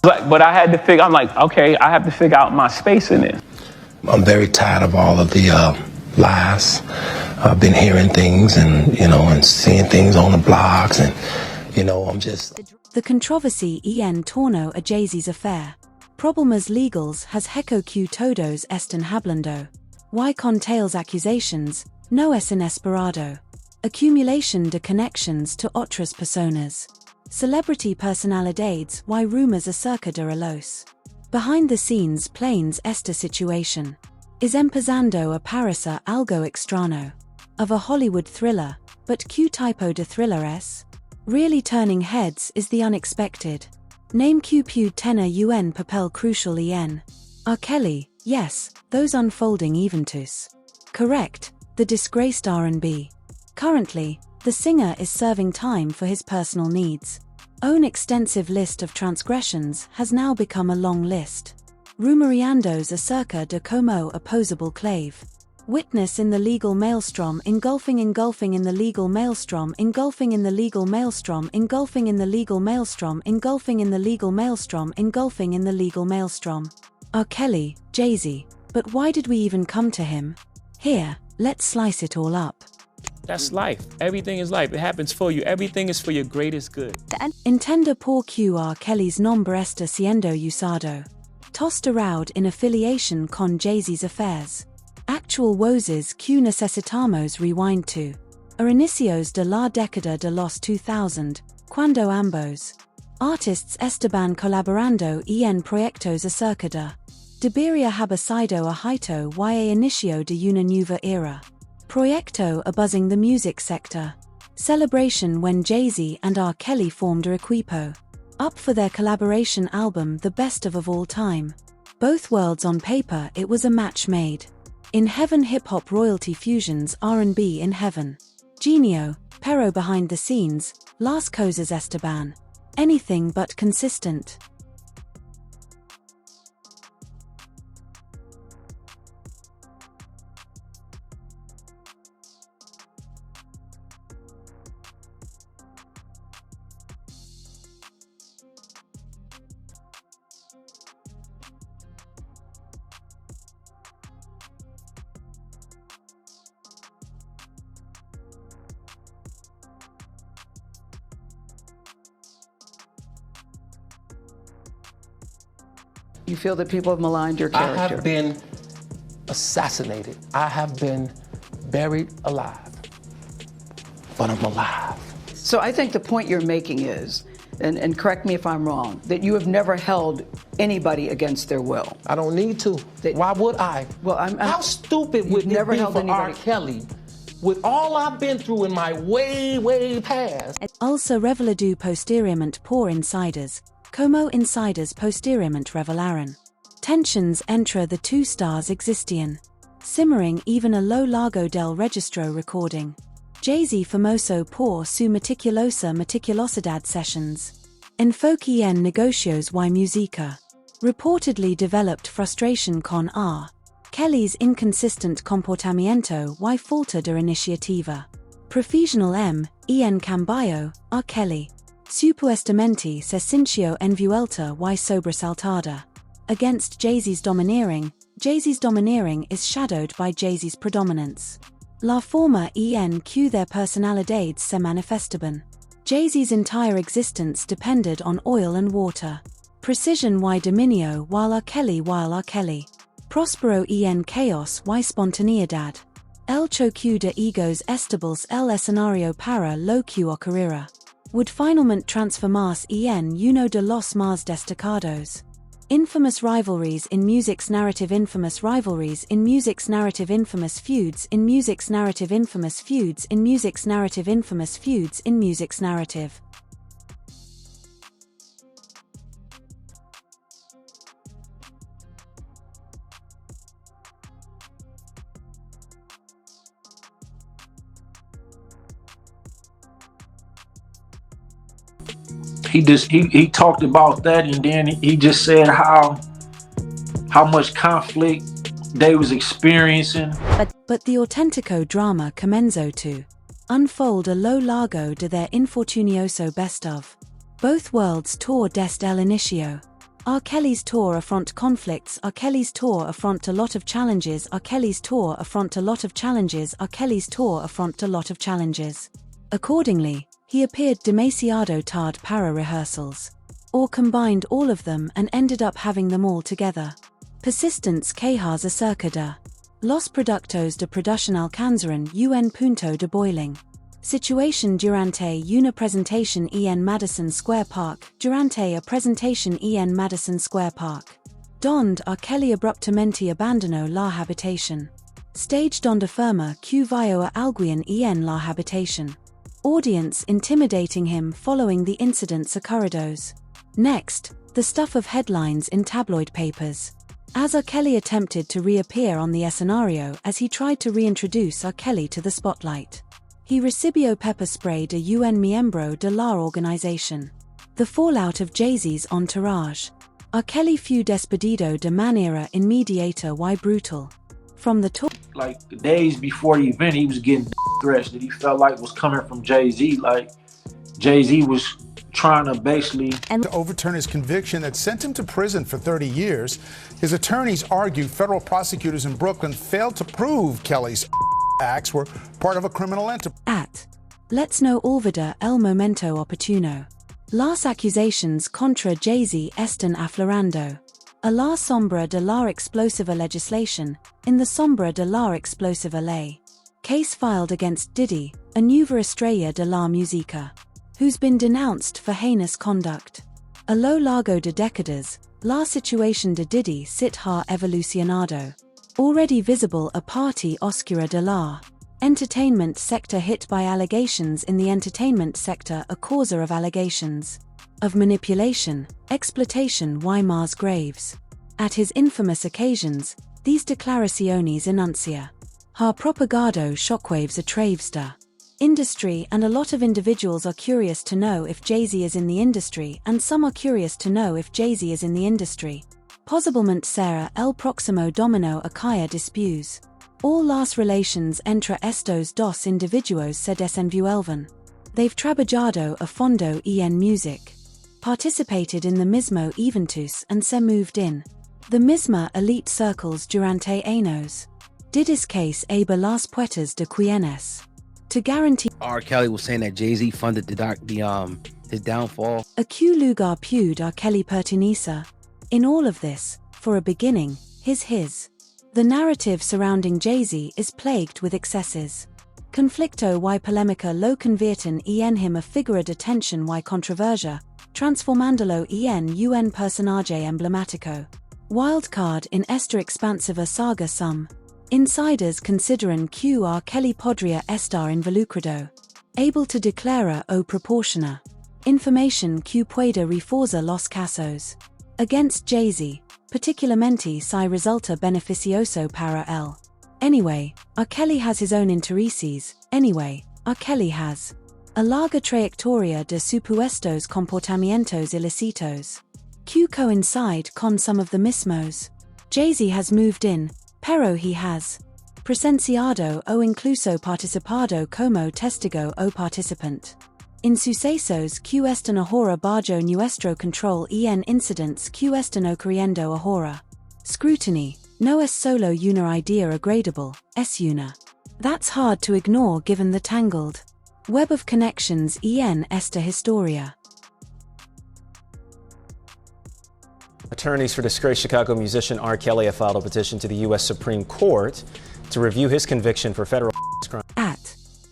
But I had to figure, I'm like, okay, I have to figure out my space in it. I'm very tired of all of the lies. I've been hearing things and seeing things on the blogs I'm just... The controversy en torno a Jay-Z's affair. Problemas legals has heco q todos están hablando. Y con tales accusations, no es inesperado. Accumulation de conexiones to otras personas. Celebrity personalidades y rumors acerca de los. Behind the scenes planes esta situation. Es empezando a parecer algo extraño. Of a Hollywood thriller, but ¿qué tipo de thriller es? Really turning heads is the unexpected. Name Q puede tener un papel crucial en. R. Kelly, yes, those unfolding eventos. Correct, the disgraced R&B. Currently, the singer is serving time for his personal needs. Own extensive list of transgressions has now become a long list. Rumoriandos acerca de como opposable clave. Witness in the legal maelstrom engulfing in the legal maelstrom engulfing in the legal maelstrom engulfing in the legal maelstrom engulfing in the legal maelstrom engulfing in the legal maelstrom. R. Kelly, Jay-Z, but why did we even come to him? Here, let's slice it all up. That's life. Everything is life. It happens for you. Everything is for your greatest good. Intenda por R. Kelly's nombre está siendo usado. Tossed around in affiliation con Jay-Z's affairs. Actual voces que necesitamos rewind to. A inicios de la década de los 2000, cuando ambos artists estaban colaborando en proyectos acerca de debería haber sido a hito y inicio de una nueva era. Proyecto a buzzing the music sector. Celebration when Jay-Z and R. Kelly formed a equipo. Up for their collaboration album The Best of All Time. Both worlds on paper it was a match made. In heaven hip-hop royalty fusions R&B in heaven. Genio, pero behind the scenes, las cosas estaban. Anything but consistent. You feel that people have maligned your character? I have been assassinated. I have been buried alive. But I'm alive. So I think the point you're making is, and correct me if I'm wrong, that you have never held anybody against their will. I don't need to. Why would I? Well, How stupid would it be for R. Kelly, with all I've been through in my way past? Also revelado posteriormente por insiders, como insiders posteriormente revelaron. Tensions entre the two stars existían. Simmering even a lo largo del registro recording. Jay-Z famoso por su meticulosidad sessions. Enfoque en negocios y música. Reportedly developed frustration con R. Kelly's inconsistent comportamiento y falta de iniciativa. Profesional en cambio, R. Kelly. Supuestamente se sintió envuelta y sobresaltada. Against Jay-Z's domineering is shadowed by Jay-Z's predominance. La forma en que their personalidades se manifestaban. Jay-Z's entire existence depended on oil and water. Precision y dominio while R. Kelly. Prospero en chaos y spontaneidad. El choque de egos estables el escenario para lo que ocurrirá. Would finalmente transformarse en uno de los más destacados. Infamous rivalries in music's narrative, infamous rivalries in music's narrative, infamous feuds in music's narrative, infamous feuds in music's narrative, infamous feuds in music's narrative. He talked about that, and then he just said how much conflict they was experiencing. But the autentico drama comenzó to unfold a lo largo de their infortunioso best of. Both worlds tour desde el inicio. R. Kelly's tour affront conflicts. R. Kelly's tour affront a lot of challenges. R. Kelly's tour affront a lot of challenges. R. Kelly's tour affront a lot of challenges. Accordingly, he appeared demasiado tarde para rehearsals. Or combined all of them and ended up having them all together. Persistence quejas acerca de los productos de producción alcanzaron un punto de boiling. Situation durante una presentación en Madison Square Park. Durante a presentation en Madison Square Park. Donde R. Kelly abruptamente abandonó la habitación. Stage donde afirma que vio a alguien en la habitación. Audience intimidating him following the incidents ocurridos. Next, the stuff of headlines in tabloid papers. As R. Kelly attempted to reappear on the escenario as he tried to reintroduce R. Kelly to the spotlight. He recibió pepper spray de un miembro de la organización. The fallout of Jay-Z's entourage. R. Kelly fue despedido de manera inmediata y brutal. From the tour. Like the days before the event, he was getting threats that he felt like was coming from Jay-Z. Like Jay-Z was trying to basically to overturn his conviction that sent him to prison for 30 years. His attorneys argue federal prosecutors in Brooklyn failed to prove Kelly's acts were part of a criminal enterprise. Let's no olvidar el momento oportuno. Las acusaciones contra Jay-Z están aflorando. A la sombra de la explosiva legislation, in the sombra de la explosiva ley. Case filed against Diddy, a nueva estrella de la música, who's been denounced for heinous conduct. A lo largo de décadas, la situación de Diddy sit ha evolucionado. Already visible a parte oscura de la entertainment sector hit by allegations in the entertainment sector, a causa of allegations of manipulation, exploitation y más graves. At his infamous occasions, these declaraciones enuncia ha propagado shockwaves a través de industry, and a lot of individuals are curious to know if Jay-Z is in the industry, and some are curious to know if Jay-Z is in the industry. Posiblemente será el próximo domino a caer después. All las relations entre estos dos individuos se desenvuelven. They've trabajado a fondo en music. Participated in the mismo eventus and se moved in the misma elite circles durante años. Diddy's case abre las puertas de quienes to guarantee. R. Kelly was saying that Jay-Z funded his downfall. A que lugar puede R. Kelly pertenece? In all of this, for a beginning, his. The narrative surrounding Jay-Z is plagued with excesses. Conflicto y polémica lo convierten en him a figura de tensión y controversia, transformándolo en un personaje emblemático. Wildcard in esta expansiva saga some insiders consideran que R. Kelly podría estar involucrado. Able to declarar o proporciona information que pueda reforzar los casos against Jay-Z, particularmente si resulta beneficioso para él. Anyway, R. Kelly has his own intereses. Anyway, R. Kelly has a larga trayectoria de supuestos comportamientos ilícitos que coincide con some of the mismos. Jay-Z has moved in, pero he has presenciado o incluso participado como testigo o participant in sucesos que están ahora bajo nuestro control en incidents que están ocurriendo ahora. Scrutiny no es solo una idea agradable, es una that's hard to ignore given the tangled web of connections en esta historia. Attorneys for disgraced Chicago musician R. Kelly have filed a petition to the U.S. Supreme Court to review his conviction for federal crime.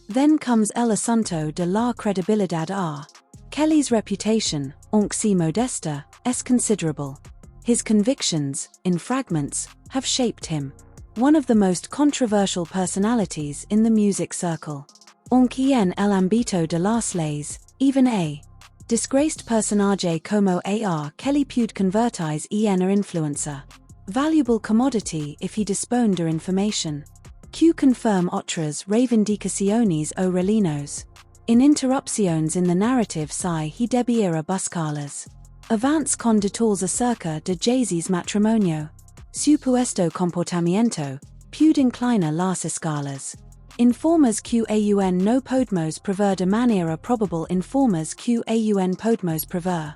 Then comes el asunto de la credibilidad R. Kelly's reputation, aunque si modesta, es considerable. His convictions, in fragments, have shaped him. One of the most controversial personalities in the music circle. Aunque en el ámbito de las leyes, even a disgraced personaje como A.R. Kelly puede convertirse en a influencer. Valuable commodity if he dispone de information. Que confirm otras reivindicaciones o relinos. In interrupciones in the narrative si he debiera buscarlas. Avance con detalles acerca de Jay-Z's matrimonio. Supuesto comportamiento, puede inclina las escalas. Informes que aun no podemos prever de manera probable. Informes que aun podemos prever.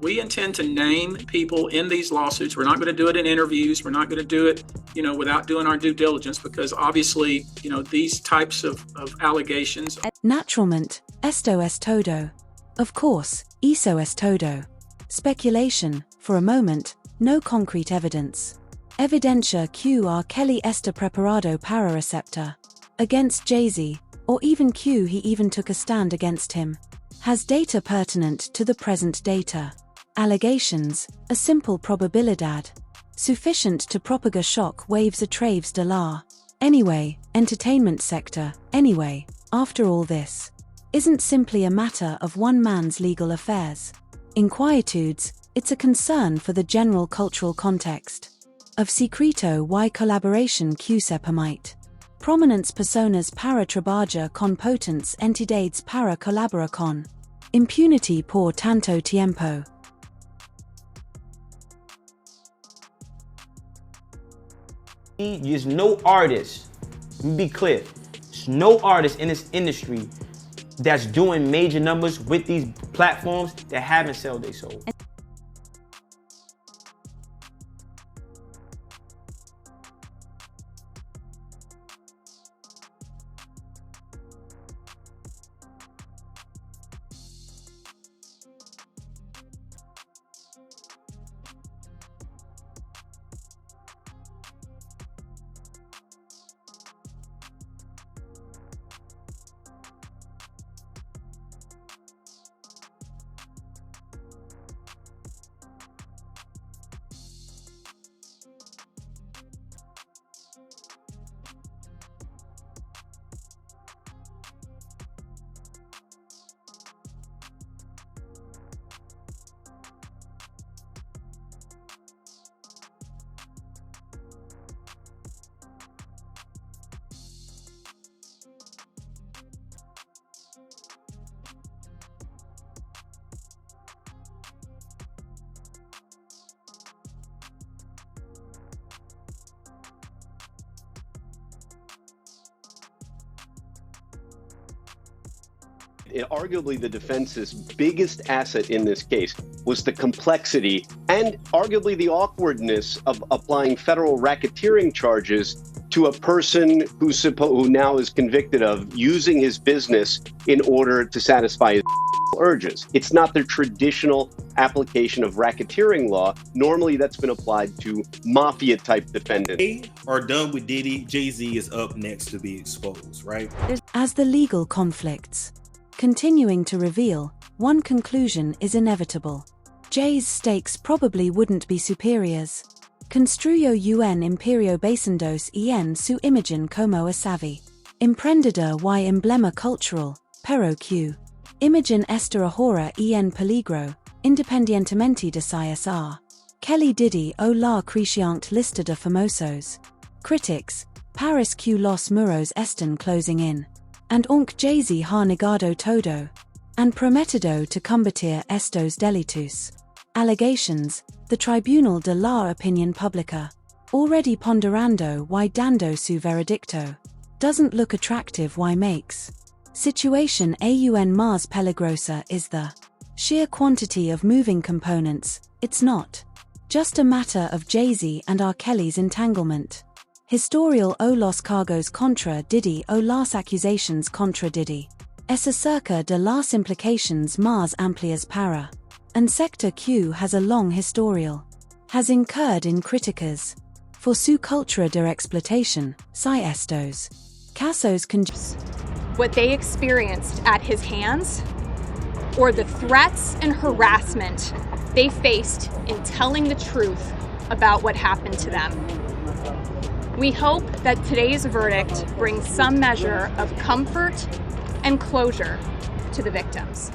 We intend to name people in these lawsuits. We're not going to do it in interviews. We're not going to do it, without doing our due diligence, because obviously, these types of allegations. Naturalmente, esto es todo. Of course, eso es todo. Speculation, for a moment, no concrete evidence. Evidencia que R. Kelly está preparado para receptor. Against Jay-Z, or even Q he even took a stand against him. Has data pertinent to the present data. Allegations, a simple probabilidad. Sufficient to propagar shock waves a traves de la. Anyway, entertainment sector, anyway, after all this. Isn't simply a matter of one man's legal affairs. Inquietudes, it's a concern for the general cultural context. Of secreto y collaboration que se permite. Prominence personas para trabajar con potentes entidades para colaborar con. Impunity por tanto tiempo. There's no artist, let me be clear, there's no artist in this industry that's doing major numbers with these platforms that haven't sold their soul. Arguably the defense's biggest asset in this case was the complexity and arguably the awkwardness of applying federal racketeering charges to a person who now is convicted of using his business in order to satisfy his urges. It's not the traditional application of racketeering law. Normally that's been applied to mafia-type defendants. They are done with Diddy. Jay-Z is up next to be exposed, right? As the legal conflicts continuing to reveal, one conclusion is inevitable. Jay's stakes probably wouldn't be superiors. Construyo un imperio basendos en su imagen como a savi. Emprendedor y emblema cultural, pero que imagen esta ahora en peligro, independientemente de CSR. Kelly Diddy o la creciente lista de famosos. Critics, Paris que los muros están closing in. And aunque Jay-Z ha negado todo. And prometido to combatir estos delitos. Allegations, the Tribunal de la Opinión Pública, already ponderando y dando su veredicto, doesn't look attractive y makes. Situation aún más peligrosa is the sheer quantity of moving components. It's not just a matter of Jay-Z and R. Kelly's entanglement. Historial o los cargos contra Diddy o las accusations contra Diddy. Es acerca de las implications más amplias para. And Sector Q has a long historial. Has incurred in críticas. For su cultura de explotación, si estos casos what they experienced at his hands, or the threats and harassment they faced in telling the truth about what happened to them. We hope that today's verdict brings some measure of comfort and closure to the victims.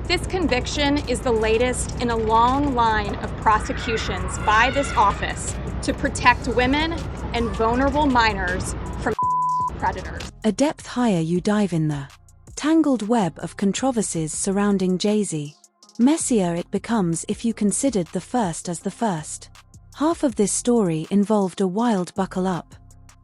This conviction is the latest in a long line of prosecutions by this office to protect women and vulnerable minors from predators. A depth higher you dive in the tangled web of controversies surrounding Jay-Z. Messier it becomes if you considered the first as the first. Half of this story involved a wild buckle up.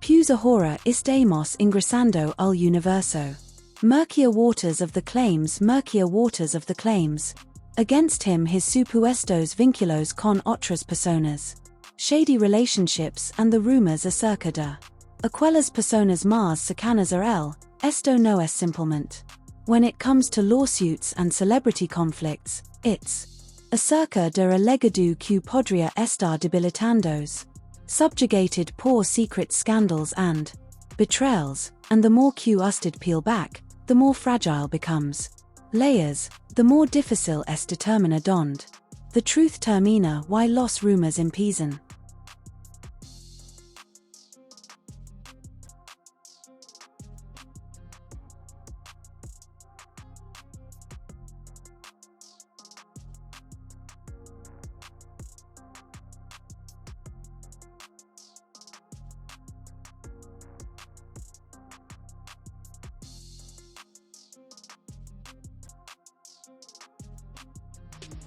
Pues ahora estamos ingresando al universo. Murkier waters of the claims, murkier waters of the claims. Against him his supuestos vinculos con otras personas. Shady relationships and the rumors acerca de aquellas personas más cercanas a él. Esto no es simplemente. When it comes to lawsuits and celebrity conflicts, it's acerca de allegado que podría estar debilitandos. Subjugated por secret scandals and betrayals, and the more que usted peel back, the more fragile becomes. Layers, the more difícil es determinar dónde. The truth termina y los rumors empiezan.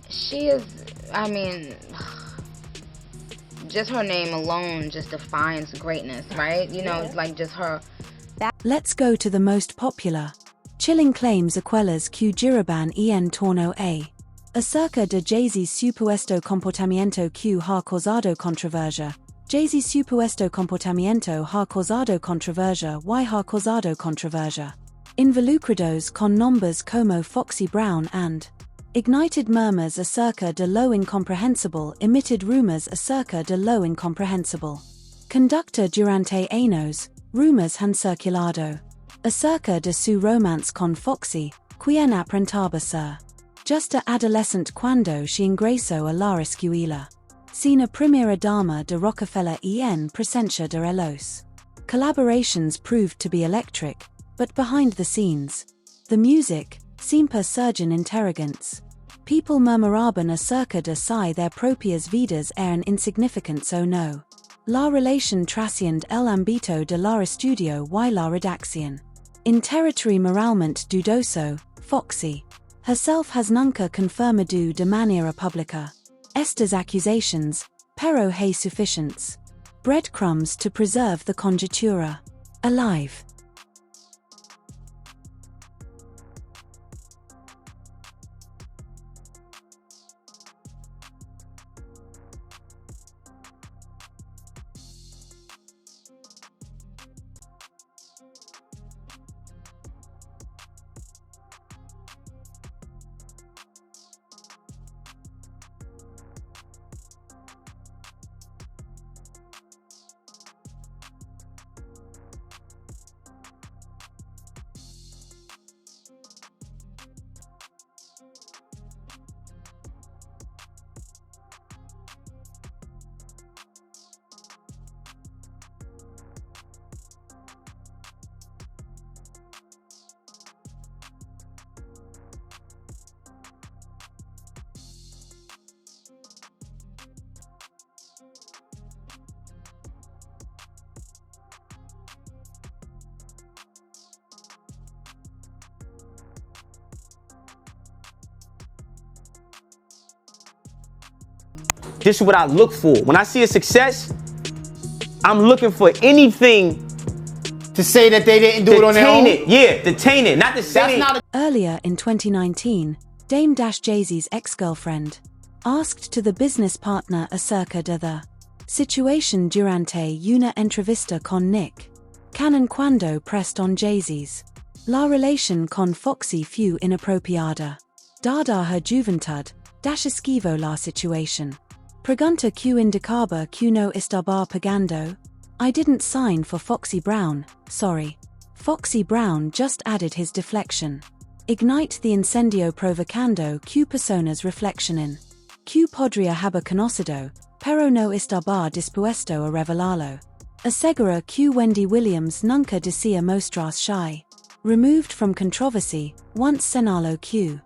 She is, I mean, just her name alone just defines greatness, right? You know, it's like just her. Let's go to the most popular. Chilling claims aquelas que giraban en torno a. Acerca de Jay-Z's supuesto comportamiento que ha causado controversia. Jay-Z's supuesto comportamiento ha causado controversia y ha causado controversia. Involucrados con nombres como Foxy Brown and ignited murmurs acerca de lo incomprehensible, emitted rumors acerca de lo incomprehensible. Conductor durante años, rumors han circulado acerca de su romance con Foxy, quien aparentaba ser justa adolescent cuando se ingresó a la escuela. Sina primera dama de Rockefeller en presencia de los. Collaborations proved to be electric, but behind the scenes, the music, siempre surgen interrogants. People murmuraban acerca de si their propias vidas eran insignificants o no. La relación trasciende el ámbito de la estudio y la redacción. In territory moralmente dudoso, Foxy herself has nunca confirmado de manera pública estas accusations, pero hay suficientes breadcrumbs to preserve the conjetura alive. This is what I look for. When I see a success, I'm looking for anything to say that they didn't do it on their own. Detain it. Not to say Earlier in 2019, Dame Jay-Z's ex-girlfriend asked to the business partner acerca de the situation durante una entrevista con Nick Cannon cuando pressed on Jay-Z's la relación con Foxy fue inapropiada. Dada her juventud, esquivo la situación. Pregunta que indicaba que no estaba pagando. I didn't sign for Foxy Brown, sorry. Foxy Brown just added his deflection. Ignite the incendio provocando que personas reflexionen. Que podría haber conocido, pero no estaba dispuesto a revelarlo. Asegura que Wendy Williams nunca decía mostrar shy. Removed from controversy, once señaló que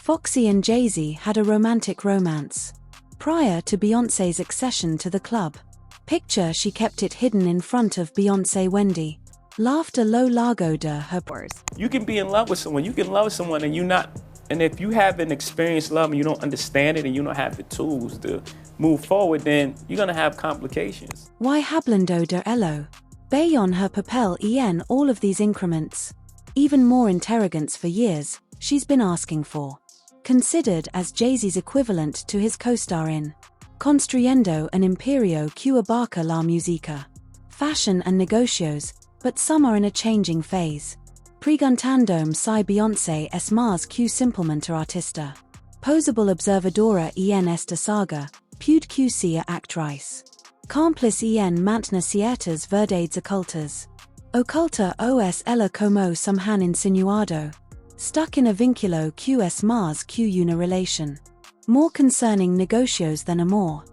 Foxy and Jay-Z had a romantic romance prior to Beyoncé's accession to the club. Picture she kept it hidden in front of Beyoncé Wendy. Laughed a low largo de her pores. You can be in love with someone. You can love someone and and if you haven't experienced love and you don't understand it and you don't have the tools to move forward, then you're gonna have complications. Why hablando de elo? Bayon her papel en all of these increments. Even more interrogants for years, she's been asking for. Considered as Jay-Z's equivalent to his co-star in Construyendo an Imperio que abarca la música. Fashion and negocios, but some are in a changing phase. Preguntandome si Beyoncé es más que simplemente artista. Posable observadora en esta saga, pude que sea actriz. Cómplice en mantener ciertas verdades ocultas. Oculta os ella como some han insinuado. Stuck in a vinculo que es más que una relation. More concerning negocios than amor.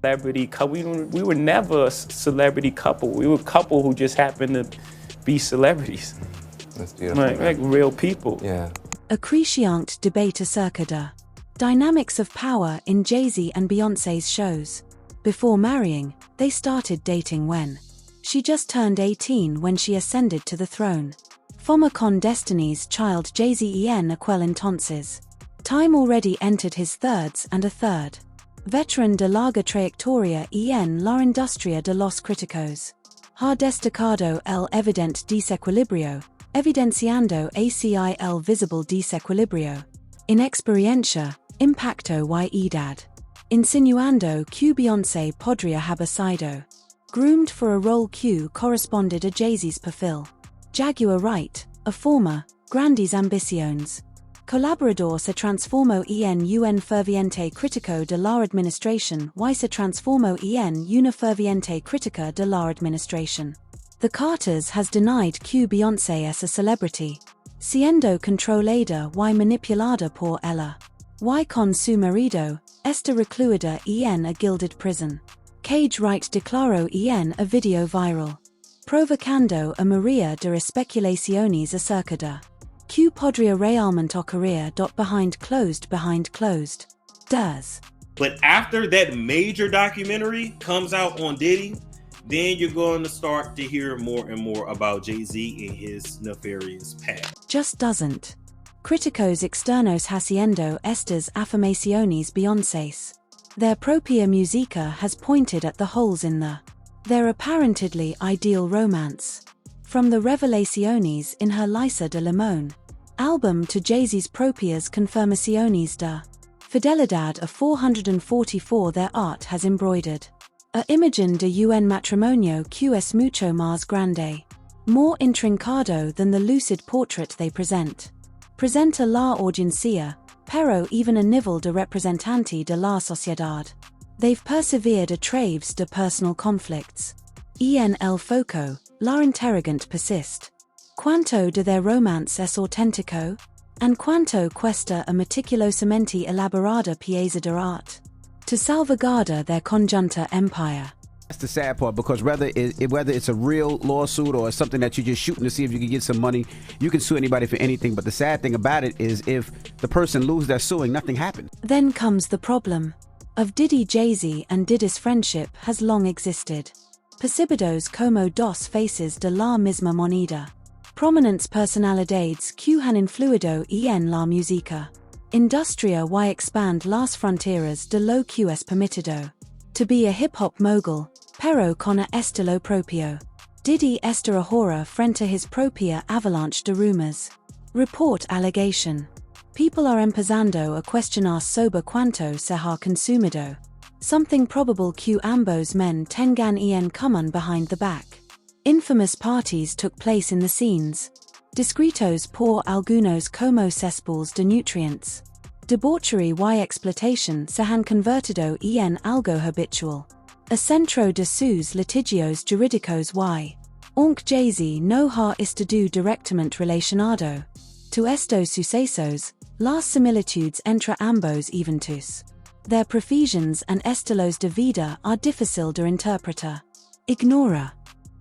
Celebrity couple. We were never a celebrity couple. We were a couple who just happened to be celebrities. That's beautiful. Like real people. Yeah. A crescient debate acerca de dynamics of power in Jay-Z and Beyoncé's shows. Before marrying, they started dating when she just turned 18 when she ascended to the throne. Foma con Destiny's Child Jay-Z en aquel entonces. Time already entered his thirds and a third. Veteran de larga trayectoria en la industria de los críticos. Ha destacado el evidente desequilibrio, evidenciando así el visible desequilibrio. Inexperiencia, impacto y edad. Insinuando que Beyoncé podría haber sido groomed for a role que corresponded a Jay-Z's perfil. Jaguar Wright, a former, grandes ambiciones. Colaborador se transformó en un ferviente crítico de la administración y se transformó en una ferviente crítica de la administración. The Carters has denied que Beyoncé es a celebrity, siendo controlada y manipulada por ella. Y con su marido, está recluida en a gilded prison. Cage Wright declaró en a video viral, provocando a María de especulaciones acerca de que podría realmente ocurrir. Behind closed. Does. But after that major documentary comes out on Diddy, then you're going to start to hear more and more about Jay-Z and his nefarious past. Just doesn't. Críticos externos haciendo estas afirmaciones Beyoncé's. Their propia música has pointed at the holes in their apparently ideal romance. From the revelaciones in her Lisa de Limón album to Jay-Z's propias confirmaciones de fidelidad a 444 their art has embroidered. A imagen de un matrimonio que es mucho más grande, more intrincado than the lucid portrait they present. Presenta la audiencia, pero even a nivel de representante de la sociedad. They've persevered a través de personal conflicts. En el foco, la interrogante persist. Quanto de their romance es auténtico? And quanto cuesta a meticulosamente elaborada pieza de arte? to salvaguard their conjunta empire. That's the sad part, because whether it's a real lawsuit or something that you're just shooting to see if you can get some money, you can sue anybody for anything. But the sad thing about it is if the person loses their suing, nothing happened. Then comes the problem. Of Diddy, Jay-Z and Diddy's friendship has long existed. Percibidos como dos faces de la misma moneda. Prominentes personalidades que han influido en la música. Industria y expand las fronteras de lo que es permitido. To be a hip-hop mogul, pero con a estilo propio. Diddy está ahora frente a his propia avalanche de rumors. Report allegation. People are empezando a cuestionar sobre cuánto se ha consumido. Something probable que ambos men tengan en común behind the back. Infamous parties took place in the scenes. Descritos por algunos como cesspools de nutrients. Debauchery y exploitation se han convertido en algo habitual. A centro de sus litigios jurídicos y. Aunque Jay-Z no ha estado directamente relacionado. To estos sucesos, las similitudes entre ambos eventos. Their profesions and estilos de vida are difícil de interpretar. Ignora.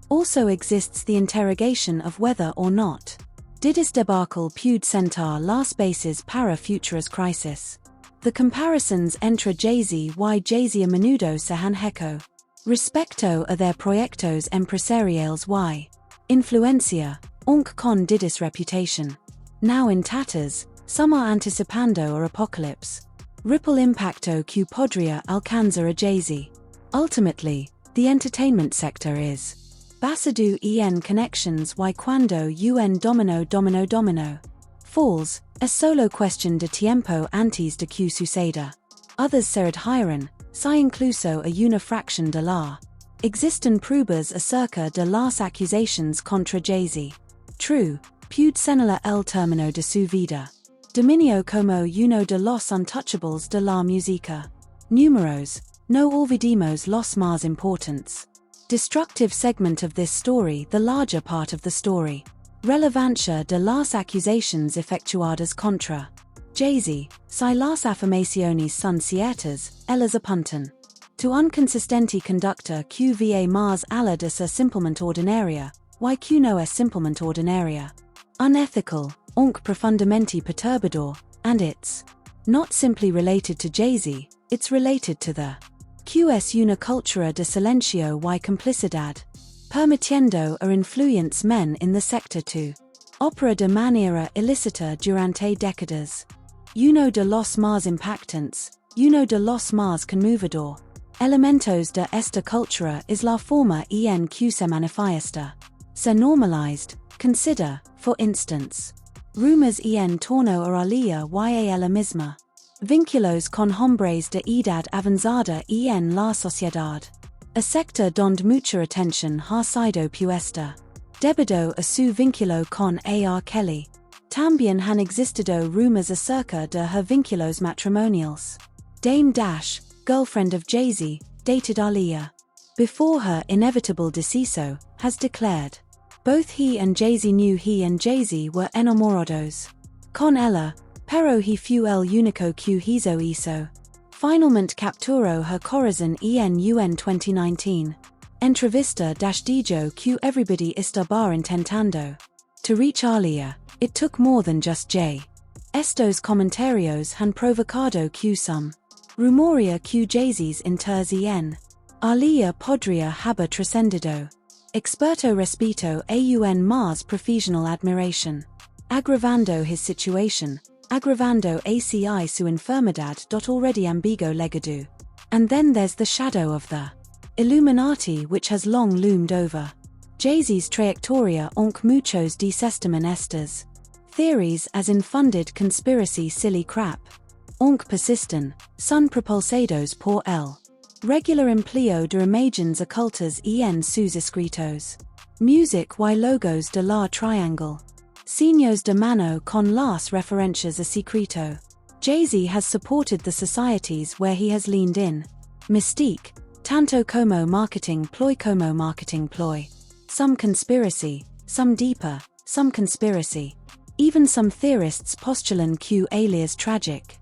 Also exists the interrogation of whether or not Diddy's debacle puede sentar las bases para futuras crisis. The comparisons entre Jay-Z y Jay-Z a menudo se han hecho. Respecto a their proyectos empresariales y influencia, aunque con Diddy's reputation now in tatters, some are anticipando a apocalypse. Ripple impacto que podría alcanzar a Jay-Z. Ultimately, the entertainment sector is basado en connections y cuando un domino falls, es solo cuestión de tiempo antes de que suceda. Others se adhieren, si incluso a una fracción de la. Existen pruebas acerca de las accusations contra Jay-Z. True, puede señalar el término de su vida. Dominio como uno de los untouchables de la música. Números, no olvidemos los más importantes. Destructive segment of this story, the larger part of the story. Relevancia de las accusations efectuadas contra Jay-Z, si las afirmaciones son ciertas, ellas apuntan to inconsistente conducta que va más allá de ser simplemente ordinaria, y que no es simplemente ordinaria. Unethical, aunque profundamente perturbador, and it's not simply related to Jay-Z, it's related to the QS una cultura de silencio y complicidad, permitiendo a influence men in the sector to opera de manera ilícita durante décadas. Uno de los más impactantes, uno de los más conmovedor, elementos de esta cultura es la forma en que se manifiesta. Se normalized, consider, for instance, rumors en torno a Aaliyah y a ella misma. Vínculos con hombres de edad avanzada en la sociedad. A sector donde mucha atención ha sido puesta debido a su vínculo con A.R. Kelly. También han existido rumors acerca de her vínculos matrimoniales. Dame Dash, girlfriend of Jay-Z, dated Aaliyah. Before her inevitable deceso, has declared. Both he and Jay-Z knew he and Jay-Z were enamorados. Con ella, pero he fue el único que hizo. Finalmente capturó her corazón en un 2019. Entrevista dijo que everybody estaba intentando to reach Aaliyah. It took more than just Jay. Estos comentarios han provocado que some rumoria que Jay-Z's inters en Aaliyah podría haber trascendido. Experto respeto aún más profesional admiración. Agravando his situation. Agravando ACI su enfermedad. Already ambiguo legado. And then there's the shadow of the Illuminati which has long loomed over Jay-Z's trayectoria aunque muchos desestiman estas theories as infunded conspiracy silly crap. Aunque persisten, son propulsados por el regular empleo de imágenes ocultas en sus escritos. Music y logos de la triangle. Signos de mano con las referencias a secreto. Jay-Z has supported the societies where he has leaned in. Mystique, tanto como marketing ploy. Some conspiracy, some deeper, some conspiracy. Even some theorists postulan que alias tragic.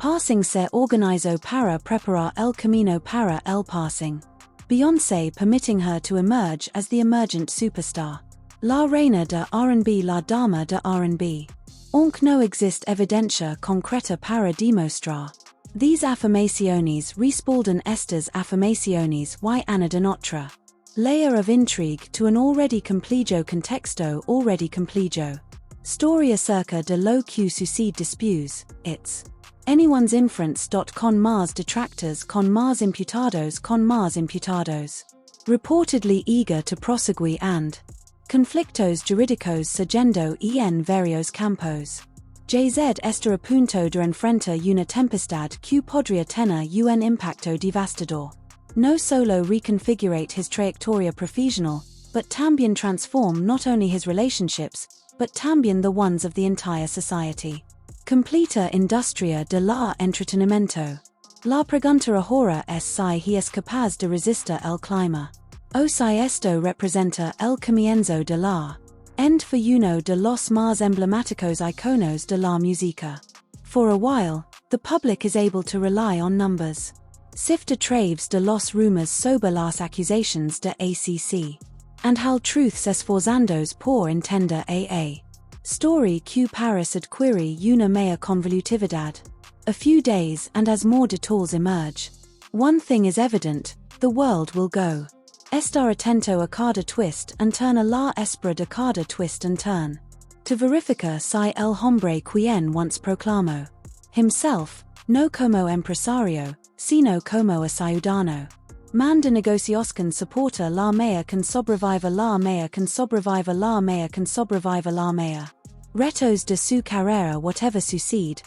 Passing se organizo para preparar el camino para el passing. Beyoncé permitting her to emerge as the emergent superstar. La reina de R&B, la dama de R&B. Aunque no existe evidencia concreta para demostrar. These afirmaciones respaldan estas afirmaciones y añaden otra layer of intrigue to an already complejo contexto already complejo. Story acerca de lo que sucede después. It's anyone's inference. Con más detractors, con más imputados, con más imputados. Reportedly eager to proseguir and conflictos jurídicos surgiendo en varios campos. JZ está a punto de enfrentar una tempestad que podría tener un impacto devastador. No solo reconfigurate his trayectoria profesional, but también transform not only his relationships, but también the ones of the entire society. Completa industria de la entretenimiento. La pregunta ahora es si es capaz de resistir el clima. O si esto representa el comienzo de la end for uno de los más emblemáticos iconos de la música. For a while, the public is able to rely on numbers. Sifter traves de los rumors sobre las accusations de ACC. And hal truths esforzandos por entender a story que parece adquirir una mayor convolutividad. A few days and as more details emerge. One thing is evident, the world will go. Estar atento a cada twist and turn a la espera de cada twist and turn. To verificar si el hombre quien once proclamó himself, no como empresario, sino como a ciudadano. Man de negocios con soporta la mea con sobreviva la mea con sobreviva la mea con sobreviva la mea. Retos de su carrera whatever sucede.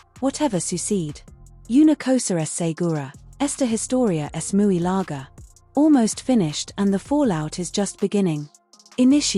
Una cosa es segura, esta historia es muy larga. Almost finished and the fallout is just beginning. Inicio.